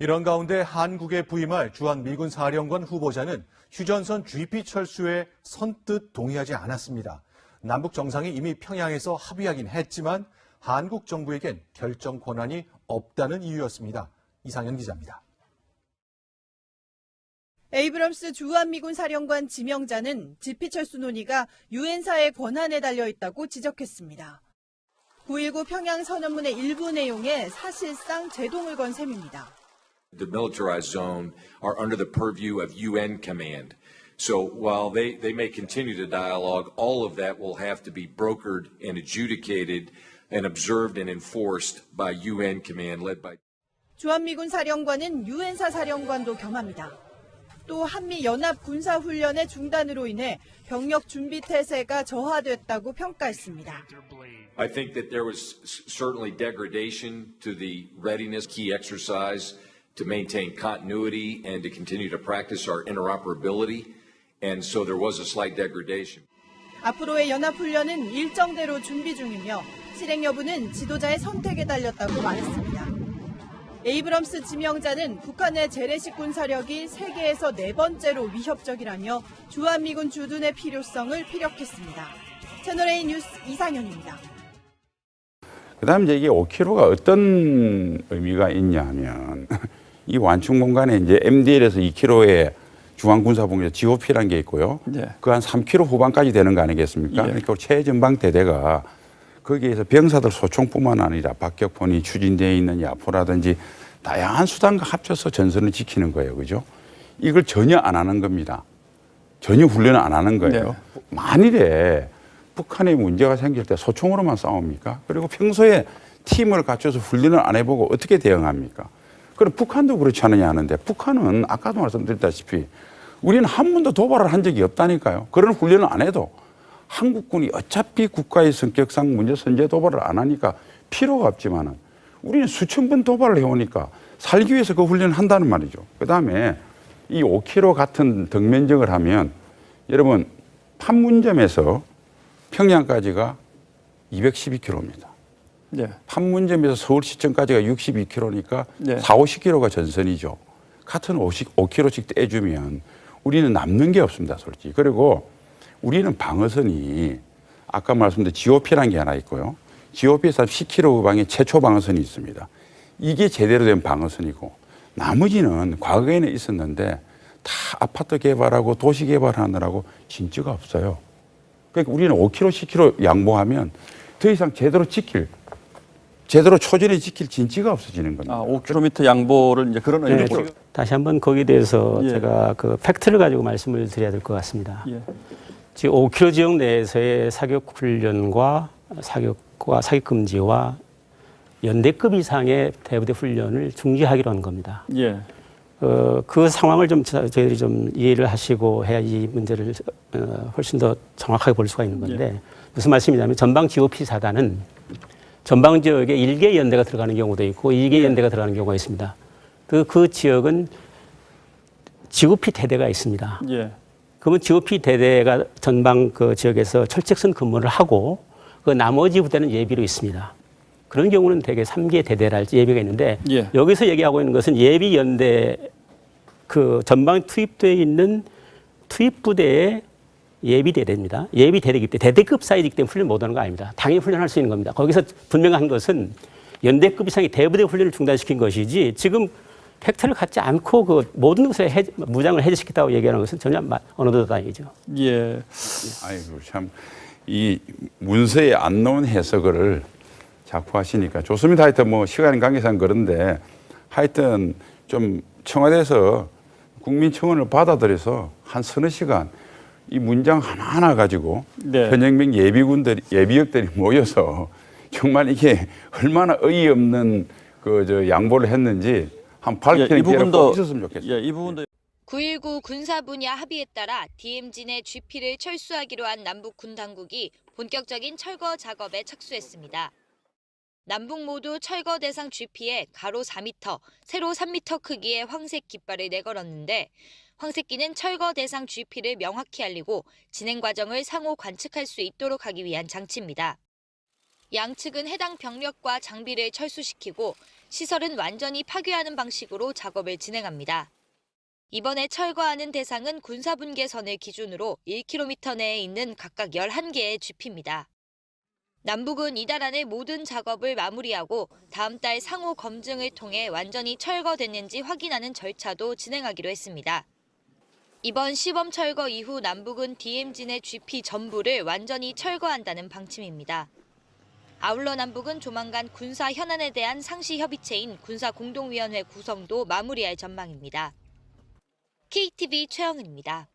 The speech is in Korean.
이런 가운데 한국에 부임할 주한미군 사령관 후보자는 휴전선 GP 철수에 선뜻 동의하지 않았습니다. 남북 정상이 이미 평양에서 합의하긴 했지만 한국 정부에겐 결정 권한이 없다는 이유였습니다. 이상현 기자입니다. 에이브럼스 주한미군 사령관 지명자는 GP 철수 논의가 유엔사의 권한에 달려있다고 지적했습니다. 9.19 평양 선언문의 일부 내용에 사실상 제동을 건 셈입니다. The militarized zone are under the purview of UN command. So while they may continue to dialogue, all of that will have to be brokered and adjudicated and observed and enforced by UN command led by. 주한미군 사령관은 유엔사 사령관도 겸합니다. 또 한미 연합 군사 훈련의 중단으로 인해 병력 준비 태세가 저하됐다고 평가했습니다. I think that there was certainly degradation to the readiness key exercise to maintain continuity and to continue to practice our interoperability, and so there was a slight degradation. 앞으로의 연합훈련은 일정대로 준비 중이며 실행 여부는 지도자의 선택에 달렸다고 말했습니다. 에이브럼스 지명자는 북한의 재래식 군사력이 세계에서 4번째로 위협적이라며 주한미군 주둔의 필요성을 피력했습니다. 채널A 뉴스 이상현입니다. 그다음 이제 이게 5km가 어떤 의미가 있냐 하면 이 완충 공간에 이제 MDL에서 2km의 중앙군사봉제 GOP라는 게 있고요. 네. 그 한 3km 후반까지 되는 거 아니겠습니까? 예. 그러니까 최전방대대가 거기에서 병사들 소총뿐만 아니라 박격포니 추진되어 있는 야포라든지 다양한 수단과 합쳐서 전선을 지키는 거예요. 그죠? 이걸 전혀 안 하는 겁니다. 전혀 훈련을 안 하는 거예요. 네. 만일에 북한에 문제가 생길 때 소총으로만 싸웁니까? 그리고 평소에 팀을 갖춰서 훈련을 안 해보고 어떻게 대응합니까? 그럼 북한도 그렇지 않느냐 하는데 북한은 아까도 말씀드렸다시피 우리는 한 번도 도발을 한 적이 없다니까요. 그런 훈련을 안 해도 한국군이 어차피 국가의 성격상 문제 선제 도발을 안 하니까 필요가 없지만은 우리는 수천 번 도발을 해오니까 살기 위해서 그 훈련을 한다는 말이죠. 그 다음에 이 5km 같은 덕면적을 하면 여러분 판문점에서 평양까지가 212km입니다. 네. 판문점에서 서울시청까지가 62km니까 네. 40-50km가 전선이죠. 같은 5km씩 떼주면 우리는 남는 게 없습니다, 솔직히. 그리고 우리는 방어선이 아까 말씀드린 GOP라는 게 하나 있고요. GOP에서 10km 방에 최초 방어선이 있습니다. 이게 제대로 된 방어선이고 나머지는 과거에는 있었는데 다 아파트 개발하고 도시 개발하느라고 진짜가 없어요. 그러니까 우리는 5km, 10km 양보하면 더 이상 제대로 초전에 지킬 진지가 없어지는 겁니다. 5km 양보를 이제 그런 의미로. 네, 다시 한번 거기에 대해서 제가 그 팩트를 가지고 말씀을 드려야 될 것 같습니다. 지금 5km 지역 내에서의 사격 훈련과 사격과 사격 금지와 연대급 이상의 대부대 훈련을 중지하기로 한 겁니다. 그 상황을 좀 저희들이 좀 이해를 하시고 해야 이 문제를 훨씬 더 정확하게 볼 수가 있는 건데 무슨 말씀이냐면 전방 GOP 사단은 전방 지역에 1개 연대가 들어가는 경우도 있고 2개 연대가 들어가는 경우가 있습니다. 그 지역은 GOP 대대가 있습니다. 그러면 GOP 대대가 전방 그 지역에서 철책선 근무를 하고 그 나머지 부대는 예비로 있습니다. 그런 경우는 대개 3개 대대랄지 예비가 있는데 여기서 얘기하고 있는 것은 예비 연대 그 전방 투입되어 있는 투입 부대의 예비 대대입니다. 예비 대대이기 때문에 대대급 사이즈이기 때문에 훈련 못하는 거 아닙니다. 당연히 훈련할 수 있는 겁니다. 거기서 분명한 것은 연대급 이상의 대부대 훈련을 중단시킨 것이지 지금 팩트를 갖지 않고 그 모든 것을 무장을 해제시켰다고 얘기하는 것은 전혀 어느덧 아니죠. 아이고 참 이 문서에 안 나온 해석을 자꾸 하시니까 좋습니다. 하여튼 뭐 시간 관계상 그런데 하여튼 좀 청와대에서 국민청원을 받아들여서 한 서너 시간 이 문장 하나하나 가지고 현역병 예비역들이 모여서 정말 이게 얼마나 어이없는 그 양보를 했는지 한 밝히는 기회가 꼭 있었으면 좋겠어요. 이 부분도 9.19 군사 분야 합의에 따라 DMZ 내 GP를 철수하기로 한 남북 군 당국이 본격적인 철거 작업에 착수했습니다. 남북 모두 철거 대상 GP에 가로 4m, 세로 3m 크기의 황색 깃발을 내걸었는데 황색기는 철거 대상 GP를 명확히 알리고 진행 과정을 상호 관측할 수 있도록 하기 위한 장치입니다. 양측은 해당 병력과 장비를 철수시키고 시설은 완전히 파괴하는 방식으로 작업을 진행합니다. 이번에 철거하는 대상은 군사분계선을 기준으로 1km 내에 있는 각각 11개의 GP입니다. 남북은 이달 안에 모든 작업을 마무리하고 다음 달 상호 검증을 통해 완전히 철거됐는지 확인하는 절차도 진행하기로 했습니다. 이번 시범 철거 이후 남북은 DMZ 내 GP 전부를 완전히 철거한다는 방침입니다. 아울러 남북은 조만간 군사 현안에 대한 상시 협의체인 군사공동위원회 구성도 마무리할 전망입니다. KTV 최영은입니다.